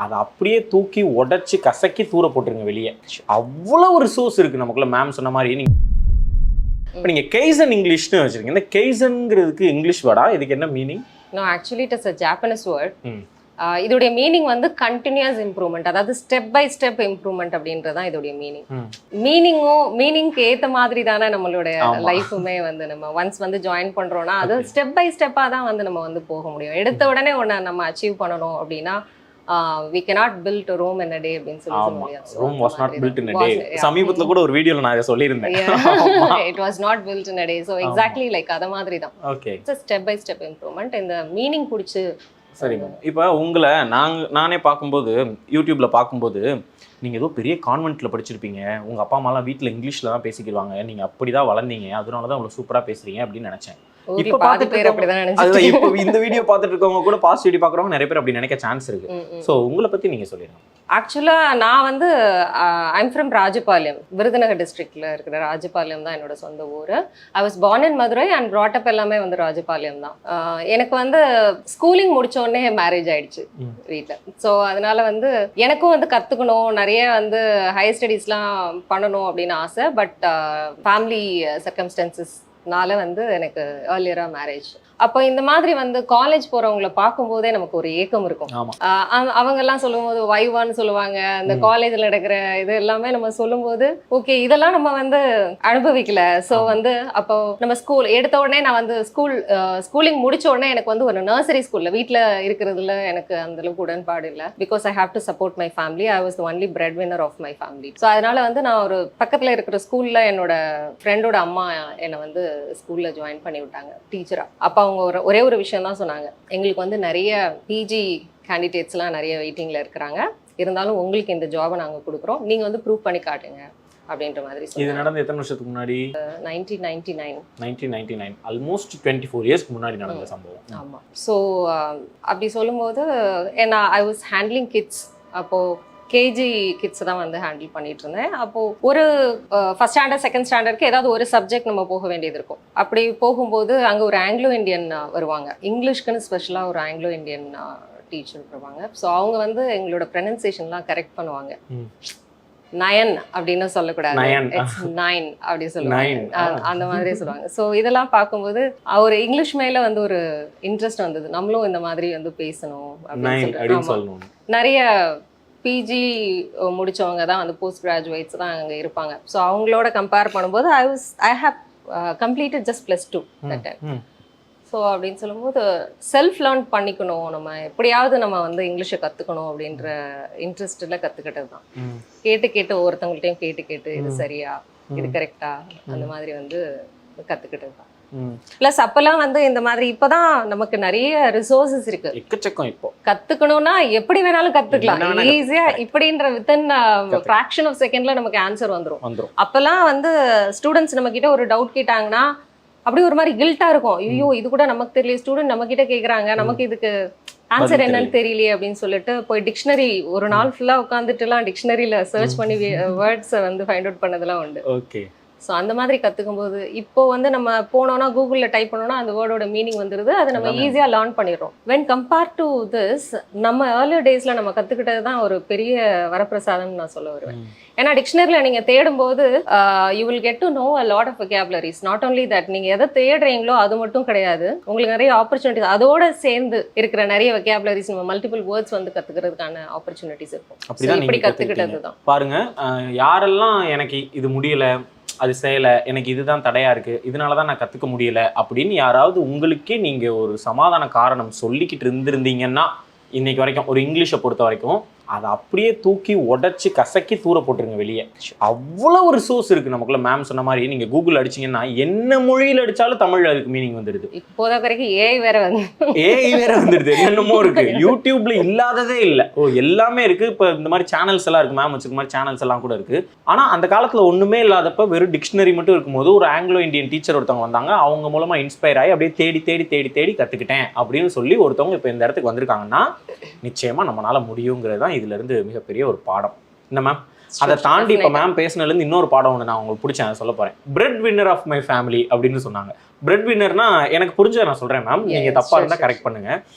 அதை அப்படியே தூக்கி உடச்சி கசக்கி தூர போட்டுருங்க வெளியே. அவ்வளோ ஒரு ரிசோர்ஸ் இருக்குது நமக்குள்ள. மேம் சொன்ன மாதிரி இப்போ நீங்கள் கெய்சன் இங்கிலீஷ்னு வச்சுருக்கீங்க. இந்த கெய்சன்ங்கிறதுக்கு இங்கிலீஷ் வேர்டா? இதுக்கு என்ன meaning? No, actually it is a Japanese word. இதோடைய மீனிங் வந்து கண்டினியூஸ் இம்ப்ரூவ்மெண்ட், அதாவது ஸ்டெப் பை ஸ்டெப் இம்ப்ரூவ்மெண்ட் அப்படின்றது தான் இதோடைய மீனிங். மீனிங்க்கு ஏற்ற மாதிரி தானே நம்மளுடைய லைஃபுமே வந்து நம்ம ஒன்ஸ் வந்து ஜாயின் பண்ணுறோன்னா அது ஸ்டெப் பை ஸ்டெப்பாக தான் வந்து நம்ம வந்து போக முடியும். எடுத்த உடனே ஒன்று நம்ம அச்சீவ் பண்ணணும் அப்படின்னா we cannot build Rome in a day அப்படின்னு சொல்ல முடியாது. Rome was not built in a day. சமீபத்துல கூட ஒரு வீடியோல நான் இத சொல்லியிருந்தேன். It was not built in a day. So exactly like அத மாதிரி தான். Okay. It's a step by step improvement. இந்த மீனிங் புடிச்சு. சரிங்க. இப்போ உங்களை நானே பார்க்கும்போது யூடியூப்ல பார்க்கும்போது நீங்கள் ஏதோ பெரிய கான்வென்ட்டில் படிச்சிருப்பீங்க, உங்கள் அப்பா அம்மாலாம் வீட்டில் இங்கிலீஷில் தான் பேசிக்கிடுவாங்க, நீங்கள் அப்படி தான் வளர்ந்தீங்க, அதனால தான் அவ்வளோ சூப்பராக பேசுகிறீங்க அப்படின்னு நினச்சேன். இப்போ இப்போ இந்த வீடியோ பார்த்துட்டு இருக்கவங்க கூட பாசிட்டிவ் பார்க்குறவங்க நிறைய பேர் அப்படி நினைக்க சான்ஸ் இருக்கு. ஸோ உங்களை பற்றி நீங்கள் சொல்லிடுங்க. ஆக்சுவலாக நான் வந்து ஐம் ஃப்ரம் ராஜபாளையம், விருதுநகர் டிஸ்ட்ரிக்டில் இருக்கிற ராஜபாளையம் தான் என்னோட சொந்த ஊர். I was born in Madurai and brought up எல்லாமே வந்து ராஜபாளையம் தான். எனக்கு வந்து ஸ்கூலிங் முடித்தோடனே மேரேஜ் ஆயிடுச்சு வீட்டில். ஸோ அதனால வந்து எனக்கும் வந்து கற்றுக்கணும், நிறைய வந்து ஹையர் ஸ்டடீஸ்லாம் பண்ணணும் அப்படின்னு ஆசை. பட் ஃபேமிலி சர்க்கம்ஸ்டன்சஸ்னால வந்து எனக்கு ஏர்லியராக மேரேஜ். அப்போ இந்த மாதிரி வந்து காலேஜ் போறவங்களை பார்க்கும்போதே நமக்கு ஒரு ஏக்கம் இருக்கும். அவங்க எல்லாம் சொல்லும்போது வைவான்னு சொல்லுவாங்க, அந்த காலேஜில் நடக்கிற இது எல்லாமே நம்ம சொல்லும்போது ஓகே இதெல்லாம் நம்ம வந்து அனுபவிக்கல. ஸோ வந்து அப்போ நம்ம ஸ்கூல் எடுத்த உடனே நான் வந்து ஸ்கூலிங் முடிச்ச உடனே எனக்கு வந்து ஒரு நர்சரி ஸ்கூல்ல வீட்டில் இருக்கிறதுல எனக்கு அந்த அளவுக்கு உடன்பாடு இல்லை. Because I have to support my family. I was the only bread winner of my family. So அதனால வந்து நான் ஒரு பக்கத்தில் இருக்கிற ஸ்கூல்ல என்னோட ஃப்ரெண்டோட அம்மா என்னை வந்து ஸ்கூல்ல ஜாயின் பண்ணி விட்டாங்க டீச்சரா. அப்போ அவங்க ஒரே ஒரு விஷயம் தான் சொன்னாங்க, எங்களுக்கு வந்து நிறைய பிஜி கேண்டிடேட்ஸ்லாம் நிறைய வெயிட்டிங்கில் இருக்கிறாங்க, இருந்தாலும் உங்களுக்கு இந்த ஜாபை நாங்கள் கொடுக்குறோம், நீங்கள் வந்து ப்ரூவ் பண்ணி காட்டுங்க அப்படின்ற மாதிரி. இது நடந்து எத்தனை வருஷத்துக்கு முன்னாடி? 1999. ஆல்மோஸ்ட் 24 இயர்ஸ்க்கு முன்னாடி நடந்த சம்பவம். ஆமாம். ஸோ அப்படி சொல்லும்போது ஏன்னா ஐ வாஸ் ஹேண்ட்லிங் கிட்ஸ். அப்போது கேஜி கிட்ஸ் தான் வந்து ஹேண்டில் பண்ணிட்டு இருந்தேன். அப்போது ஒரு ஃபர்ஸ்ட் ஸ்டாண்டர்ட் செகண்ட் ஸ்டாண்டர்டுக்கு ஏதாவது ஒரு சப்ஜெக்ட் நம்ம போக வேண்டியது இருக்கும். அப்படி போகும்போது அங்கே ஒரு ஆங்கிலோ இண்டியன் வருவாங்க, இங்கிலீஷ்க்குன்னு ஸ்பெஷலாக ஒரு ஆங்கிலோ இண்டியன் டீச்சர் வருவாங்க. ஸோ அவங்க வந்து எங்களோட ப்ரொனன்சியேஷன்லாம் கரெக்ட் பண்ணுவாங்க. நயன் அப்படின்னு சொல்லக்கூடாது, இட்ஸ் நைன் அப்படி சொல்லுவாங்க, அந்த மாதிரி சொல்லுவாங்க. ஸோ இதெல்லாம் பார்க்கும்போது ஒரு இங்கிலீஷ் மேலே வந்து ஒரு இன்ட்ரெஸ்ட் வந்தது, நம்மளும் இந்த மாதிரி வந்து பேசணும் அப்படின்னு சொல்லிட்டு. நிறைய பிஜி முடித்தவங்க தான் வந்து போஸ்ட் கிராஜுவேட்ஸ் தான் அங்கே இருப்பாங்க. ஸோ அவங்களோட கம்பேர் பண்ணும்போது I have completed just +2 that time. So அப்படின்னு சொல்லும்போது செல்ஃப் லேர்ன் பண்ணிக்கணும், நம்ம எப்படியாவது நம்ம வந்து இங்கிலீஷை கற்றுக்கணும் அப்படின்ற இன்ட்ரெஸ்ட்டில் கற்றுக்கிட்டது தான். கேட்டு ஒவ்வொருத்தவங்கள்ட்டையும் கேட்டு இது சரியா இது கரெக்டா அந்த மாதிரி வந்து கற்றுக்கிட்டது தான். பிளஸ் அப்பெல்லாம் வந்து இந்த மாதிரி இப்பதான் நமக்கு நிறைய ரிசோர்சஸ் இருக்கு, எக்கச்சக்கம். இப்போ கத்துக்கணும்னா எப்படி வேணாலும் கத்துக்கலாம் ஈஸியா, இப்படின்ற வித்தின் ஃபிராக்ஷன் ஆஃப் செகண்ட்ல நமக்கு ஆன்சர் வந்துரும். அப்பெல்லாம் வந்து ஸ்டூடெண்ட்ஸ் நம்ம கிட்ட ஒரு டவுட் கேட்டாங்கன்னா அப்படி ஒரு மாதிரி கில்ட்டா இருக்கும், ஐயோ இது கூட நமக்கு தெரியல, ஸ்டூடெண்ட் நம்ம கிட்ட கேக்குறாங்க, நமக்கு இதுக்கு ஆன்சர் என்னன்னு தெரியலையே அப்படின்னு சொல்லிட்டு போய் டிக்ஷனரி ஒரு நாள் ஃபுல்லா உட்காந்துட்டுலாம் டிக்ஷனரியில சர்ச் பண்ணி வேர்ட்ஸை வந்து ஃபைண்ட் அவுட் பண்ணதெல்லாம் உண்டு. ஓகே. ஸோ அந்த மாதிரி கற்றுக்கும்போது இப்போ வந்து நம்ம போனோன்னா கூகுளில் டைப் பண்ணோன்னா அந்த வேர்டோட மீனிங் வந்துடுது, அதை நம்ம ஈஸியாக லேர்ன் பண்ணிடுறோம். வென் கம்பேர் டு திஸ் நம்ம ஏர்லியர் டேஸில் நம்ம கற்றுக்கிட்டது தான் ஒரு பெரிய வரப்பிரசாதம்னு நான் சொல்ல வருவேன். ஏன்னா டிக்ஷனரியில் நீங்கள் தேடும்போது you will get to know a lot of vocabularies. Not only that, நீங்கள் எதை தேடுறீங்களோ அது மட்டும் கிடையாது, உங்களுக்கு நிறைய ஆப்பர்ச்சுனிட்டிஸ் அதோட சேர்ந்து இருக்கிற நிறைய vocabularies, நம்ம மல்டிபிள் வேர்ட்ஸ் வந்து கற்றுக்கிறதுக்கான ஆப்பர்ச்சுனிட்டிஸ் இருக்கும். இப்படி கற்றுக்கிட்டது தான். பாருங்க, யாரெல்லாம் எனக்கு இது முடியலை, அது செய்யலை, எனக்கு இதுதான் தடையாக இருக்குது, இதனால தான் நான் கற்றுக்க முடியலை அப்படின்னு யாராவது உங்களுக்கே நீங்கள் ஒரு சமாதான காரணம் சொல்லிக்கிட்டு இருந்திருந்தீங்கன்னா இன்னைக்கு வரைக்கும் ஒரு இங்கிலீஷை பொறுத்த வரைக்கும் அதை அப்படியே தூக்கி உடச்சி கசக்கி தூர போட்டுருங்க வெளியே. அவ்வளோ ஒரு ரிசோர்ஸ் இருக்குது நமக்குள்ள. மேம் சொன்ன மாதிரி நீங்கள் கூகுள் அடிச்சிங்கன்னா என்ன மொழியில் அடித்தாலும் தமிழில் அதுக்கு மீனிங் வந்துடுது. இப்போதான் வரைக்கும் ஏஐ வேற வந்துடுது, என்னென்னமோ இருக்குது. யூடியூப்ல இல்லாததே இல்லை, எல்லாமே இருக்குது. இப்போ இந்த மாதிரி சேனல்ஸ் எல்லாம் இருக்குது, மேம் வச்சுக்க மாதிரி சேனல்ஸ் எல்லாம் கூட இருக்குது. ஆனால் அந்த காலத்தில் ஒன்றுமே இல்லாதப்ப வெறும் டிக்ஷனரி மட்டும் இருக்கும்போது ஒரு ஆங்கிலோ இண்டியன் டீச்சர் ஒருத்தவங்க வந்தாங்க, அவங்க மூலமாக இன்ஸ்பயர் ஆகி அப்படியே தேடி கற்றுக்கிட்டேன் அப்படின்னு சொல்லி ஒருத்தவங்க இப்போ இந்த இடத்துக்கு வந்திருக்காங்கன்னா நிச்சயமாக நம்மளால முடியுங்கிறது தான் இதுல இருந்து மிகப்பெரிய ஒரு பாடம். என்ன மேம்? அதை தாண்டி இப்போ மேம் பேசினதுலேருந்து இன்னொரு பாடம் ஒன்று நான் உங்களுக்கு பிடிச்சேன், அதை சொல்ல போகிறேன். Bread winner of my family அப்படின்னு சொன்னாங்க. பிரெட் வின்னர்னா எனக்கு புரிஞ்சதை நான் சொல்கிறேன் மேம், நீங்கள் தப்பாக இருந்தால் கரெக்ட் பண்ணுங்க.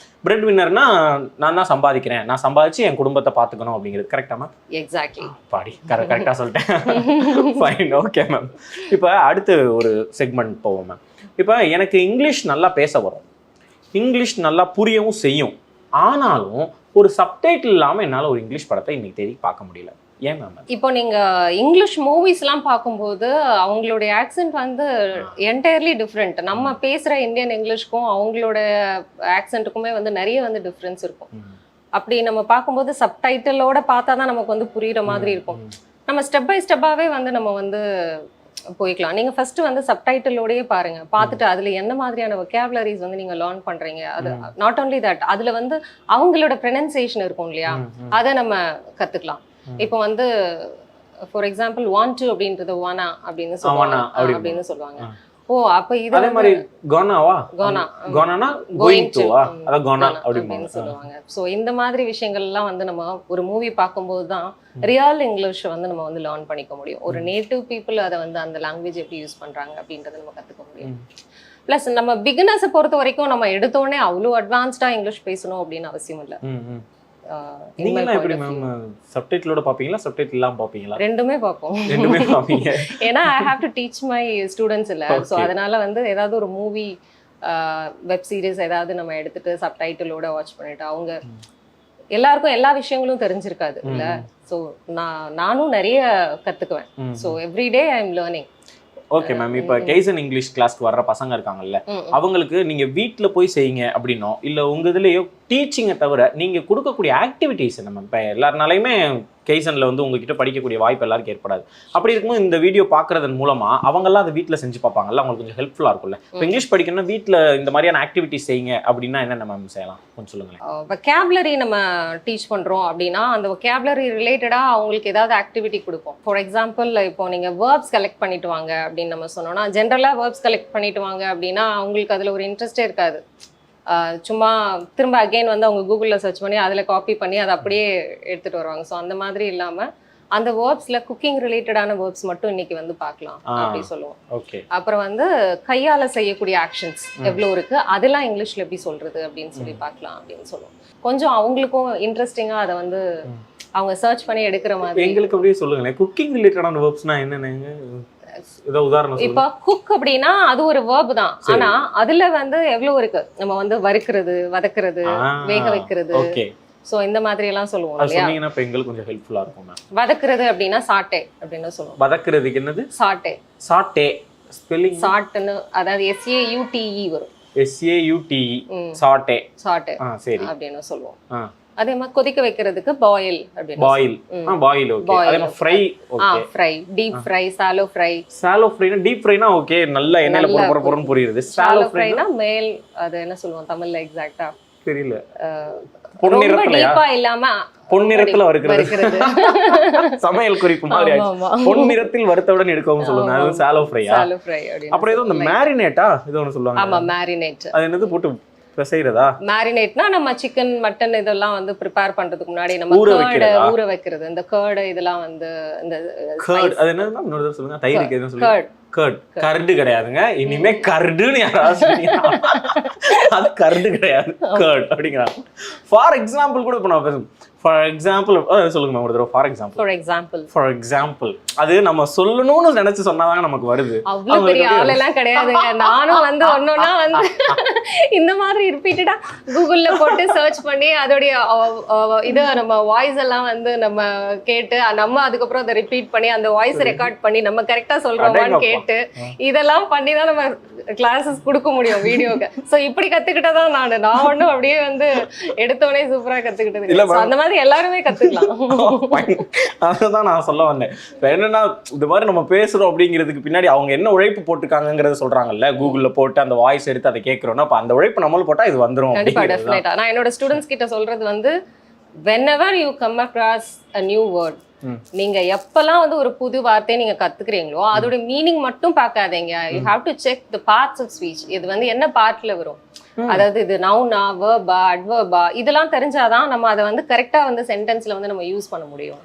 பிரெட் வின்னர்னா நான் தான் சம்பாதிக்கிறேன், நான் சம்பாதிச்சு என் குடும்பத்தை பார்த்துக்கணும் அப்படிங்கிறது கரெக்டா மேம்? எக்ஸாக்ட்லி. பாடி கரெக்டாக சொல்லிட்டேன். Fine, okay ma'am. இப்போ அடுத்து ஒரு செக்மெண்ட் போவோம் மேம். இப்போ எனக்கு இங்கிலீஷ் நல்லா பேச வரும், இங்கிலீஷ் நல்லா புரியவும் செய்யும், ஆனாலும் ஒரு சப்டைட்டில் இல்லாமல் என்னால் ஒரு இங்கிலீஷ் படத்தை இன்னைக்கு தேடி பார்க்க முடியல. ஏன் மேம்? இப்போ நீங்க இங்கிலீஷ் மூவிஸ்லாம் பார்க்கும்போது அவங்களுடைய ஆக்சென்ட் வந்து என்டையர்லி டிஃப்ரெண்ட். நம்ம பேசுற இந்தியன் இங்கிலீஷ்க்கும் அவங்களோட ஆக்சென்ட்டுக்குமே வந்து நிறைய வந்து டிஃப்ரென்ஸ் இருக்கும். அப்படி நம்ம பார்க்கும்போது சப்டைட்டிலோட பார்த்தா தான் நமக்கு வந்து புரியுற மாதிரி இருக்கும். நம்ம ஸ்டெப் பை ஸ்டெப்பாவே வந்து நம்ம வந்து போய்க்கலாம். நீங்க ஃபர்ஸ்ட் வந்து சப்டைட்டிலோடயே பாருங்க, பார்த்துட்டு அதுல என்ன மாதிரியான வொக்காபுலரிஸ் வந்து நீங்க லேர்ன் பண்றீங்க. அது நாட் ஓன்லி தட், அதுல வந்து அவங்களோட ப்ரொனன்சியேஷன் இருக்கும் இல்லையா, அதை நம்ம கத்துக்கலாம். இப்போ வந்து ஃபார் எக்ஸாம்பிள் வாண்ட் டு அப்படின்றது வானா அப்படின்னு சொல்லுவாங்க. ஓ, அப்ப இது அதே மாதிரி கோனாவா, கோனானா கோயிங் டு வா, அத கோனா அப்படின்னு சொல்லுவாங்க. சோ இந்த மாதிரி விஷயங்கள் எல்லாம் வந்து நம்ம ஒரு மூவி பார்க்கும்போது தான் ரியல் இங்கிலீஷ் வந்து நம்ம வந்து லேர்ன் பண்ணிக்க முடியும். ஒரு நேட்டிவ் பீப்புள் அதை வந்து அந்த லாங்குவேஜ் எப்படி யூஸ் பண்றாங்க அப்படின்றத நம்ம கத்துக்க முடியும். பிளஸ் நம்ம பிகினர்ஸை பொறுத்த வரைக்கும் நம்ம எடுத்தோடனே அவ்வளோ அட்வான்ஸ்டா இங்கிலீஷ் பேசணும் அப்படின்னு அவசியம் இல்லை. நீங்க எப்படி மேம் சப்டைட்டிலோட பாப்பீங்களா, சப்டைட்டில் இல்லாம பாப்பீங்களா? ரெண்டுமே பார்ப்போம். ரெண்டுமே பாப்பீங்க. ஏன்னா I have to teach my students இல்ல. ஸோ அதனால வந்து ஏதாவது ஒரு மூவி வெப் சீரிஸ் ஏதாவது நம்ம எடுத்துட்டு சப்டைட்டிலோட வாட்ச் பண்ணிட்டு, அவங்க எல்லாருக்கும் எல்லா விஷயங்களும் தெரிஞ்சிருக்காது இல்ல. ஸோ நானும் நிறைய கத்துக்குவேன். So everyday I am learning. Okay ma'am. இப்போ கெய்சன் இங்கிலீஷ் கிளாஸ்க்கு வர்ற பசங்க இருக்காங்கல்ல, அவங்களுக்கு நீங்க வீட்டுல போய் செய்யுங்க அப்படின்னோ இல்ல உங்க இதுலயோ டீச்சிங்கை தவிர நீங்க கொடுக்கக்கூடிய ஆக்டிவிட்டிஸ் நம்ம இப்போ எல்லாருனாலையுமே கெய்சன்ல வந்து உங்ககிட்ட படிக்கக்கூடிய வாய்ப்பு எல்லாருக்கும் ஏற்படாது. அப்படி இருக்கும்போது இந்த வீடியோ பார்க்கறதன் மூலமா அவங்கெல்லாம் அதை வீட்டில் செஞ்சு பார்ப்பாங்கல்ல, அவங்களுக்கு கொஞ்சம் ஹெல்ப்ஃபுல்லாக இருக்கும்ல. இப்போ இங்கிலீஷ் படிக்கணும்னா வீட்டில் இந்த மாதிரியான ஆக்டிவிட்டிஸ் செய்யுங்க அப்படின்னா என்னென்ன மேம் செய்யலாம் கொஞ்சம் சொல்லுங்களேன். வொக்காபுலரி நம்ம டீச் பண்ணுறோம் அப்படின்னா அந்த வொக்காபுலரி ரிலேட்டடாக அவங்களுக்கு ஏதாவது ஆக்டிவிட்டி கொடுப்போம். ஃபார் எக்ஸாம்பிள் இப்போ நீங்கள் வேர்ப்ஸ் கலெக்ட் பண்ணிட்டு வாங்க அப்படின்னு நம்ம சொன்னோம்னா, ஜென்ரலாக வேர்ப்ஸ் கலெக்ட் பண்ணிட்டு வாங்க அப்படின்னா அவங்களுக்கு அதில் ஒரு இன்ட்ரெஸ்டே இருக்காது. சும்மா திரும்ப அகெயின் வந்து அவங்க கூகுளில் சர்ச் பண்ணி அதில் காப்பி பண்ணி அதை அப்படியே எடுத்துகிட்டு வருவாங்க. ஸோ அந்த மாதிரி இல்லாமல் அந்த வேர்ப்ஸில் குக்கிங் ரிலேட்டடான வேர்ப்ஸ் மட்டும் இன்னைக்கு வந்து பார்க்கலாம் அப்படி சொல்லுவோம். ஓகே. அப்புறம் வந்து கையால் செய்யக்கூடிய ஆக்ஷன்ஸ் எவ்வளோ இருக்கு, அதெல்லாம் இங்கிலீஷில் எப்படி சொல்றது அப்படின்னு சொல்லி பார்க்கலாம் அப்படின்னு சொல்லுவோம். கொஞ்சம் அவங்களுக்கும் இன்ட்ரெஸ்டிங்காக அதை வந்து அவங்க சர்ச் பண்ணி எடுக்கிற மாதிரி. எங்களுக்கு அப்படியே சொல்லுங்களேன், குக்கிங் ரிலேட்டடான வேர்ப்ஸ்னா என்னென்ன? இப்ப குக் அப்படின்னா அது ஒரு வேர்ப் தான், ஆனா அதுல வந்து எவ்வளவு இருக்கு. நம்ம வந்து வறுக்கிறது, வதக்குறது, வேக வைக்கிறது, சோ இந்த மாதிரி எல்லாம் சொல்லுவோம் இல்லையா. சொன்னீங்கன்னா இப்ப எங்களுக்கு கொஞ்சம் ஹெல்ப்ஃபுல்லா இருக்கும் மேம். வதக்குறது அப்படின்னா சாட்டே அப்படின்னு சொல்லுவோம். வதக்குறதுக்கு என்னது? சாட்டே. சாட்டே ஸ்பெல்லிங் சாட்னு, அதாவது SAUTE வரும். SAUTE சாட்டே. சாட்டே சரி அப்படின்னு சொல்லுவோம். அதே மாதிரி கொதிக்க வைக்கிறதுக்கு பாயில் அப்படின்னு. பாயில். Boil okay. அதே மாதிரி fry. Okay. Fry, deep fry, shallow fry. Shallow ஃப்ரைனா டீப் ஃப்ரைனா ஓகே, நல்ல எண்ணெயில போறன்னு புரியுது. ஷாலோ ஃப்ரைனா மேல், அது என்ன சொல்லுவோம் தமிழ்ல எக்ஸாக்ட்டா தெரியல. பொன்னிறத்துல டீப்பா இல்லாம பொன்னிறத்துல வறுக்கிறது. சமையல் குறிப்பு மாதிரி பொன்னிறத்தில் வறுத்தவுடன் எடுக்கவும் சொல்லுங்க, அது ஷாலோ ஃப்ரையா? ஷாலோ ஃப்ரை அப்படி. அப்புறம் ஏதோ இந்த மேரினேட்டா ஏதோ ஒன்னு சொல்லுவாங்க. ஆமா, மேரினேட். அது என்னது போட்டு செய்யறதா? மேரினேட்னா நம்ம சிக்கன் மட்டன் இதெல்லாம் வந்து ப்ரிப்பேர் பண்றதுக்கு முன்னாடி நம்ம ஊற வைக்கிறது. இந்த கர்ட் இதெல்லாம் வந்து இந்த கர்ட், அது என்னன்னா இன்னொரு தடவை சொல்லுங்க. தயிருக்கு என்ன சொல்லுங்க? கர்ட். கர்டு கிடையாதுங்க, இனிமே கர்டுன்னு யாராவது சொன்னீங்கன்னா அது கர்டு கிடையாது, கர்ட் அப்படிங்கிறாங்க. ஃபார் எக்ஸாம்பிள் கூட இப்போ நான் பேசுறேன். ஃபார் எக்ஸாம்பிள் சொல்லுங்க மேம் ஒரு தடவை. ஃபார் எக்ஸாம்பிள் அது நம்ம சொல்லணும்னு நினைச்சு சொன்னாதாங்க நமக்கு வருது. அவ்வளவு பெரிய ஆளெல்லாம் கிடையாதுங்க. நானும் வந்து ஒன்னொன்னா வந்து இந்த மாதிரி ரிப்பீட்டடா கூகுள்ல போட்டு சர்ச் பண்ணி அதோடைய இதை நம்ம வாய்ஸ் எல்லாம் வந்து நம்ம கேட்டு நம்ம அதுக்கப்புறம் அதை ரிப்பீட் பண்ணி அந்த வாய்ஸ் ரெக்கார்ட் பண்ணி நம்ம கரெக்டா சொல்றோமான்னு கேட்டு இதெல்லாம் பண்ணி தான் நம்ம கிளாஸஸ் கொடுக்க முடியும் வீடியோக்கு. ஸோ இப்படி கத்துக்கிட்டதான் நான் ஒன்றும் அப்படியே வந்து எடுத்தோடனே சூப்பரா கத்துக்கிட்டது. அந்த மாதிரி எல்லாருமே கத்துக்கலாம். அதுதான் நான் சொல்ல வந்தேன். என்னன்னா இந்த மாதிரி நம்ம பேசுறோம் அப்படிங்கிறதுக்கு பின்னாடி அவங்க என்ன உழைப்பு போட்டுருக்காங்கிறத சொல்றாங்கல்ல. கூகுள்ல போட்டு அந்த வாய்ஸ் எடுத்து அதை கேட்கிறோம்னா அப்ப அந்த உழைப்பு நம்மளும் போட்டா இது வந்துரும். கண்டிப்பா, டெஃபினட்டா. நான் என்னோட ஸ்டூடெண்ட்ஸ் கிட்ட சொல்றது வந்து whenever you come across a new word, நீங்க எப்பெல்லாம் வந்து ஒரு புது வார்த்தையை நீங்க கத்துக்கிறீங்களோ அதோட மீனிங் மட்டும் பார்க்காதீங்க. You have to check the parts of speech. இது வந்து என்ன பார்ட்ல வரும், அதாவது இது நவுனா, வெர்பா, அட்வர்பா, இதெல்லாம் தெரிஞ்சாதான் நம்ம அதை வந்து கரெக்டா வந்து சென்டென்ஸ்ல வந்து நம்ம யூஸ் பண்ண முடியும்.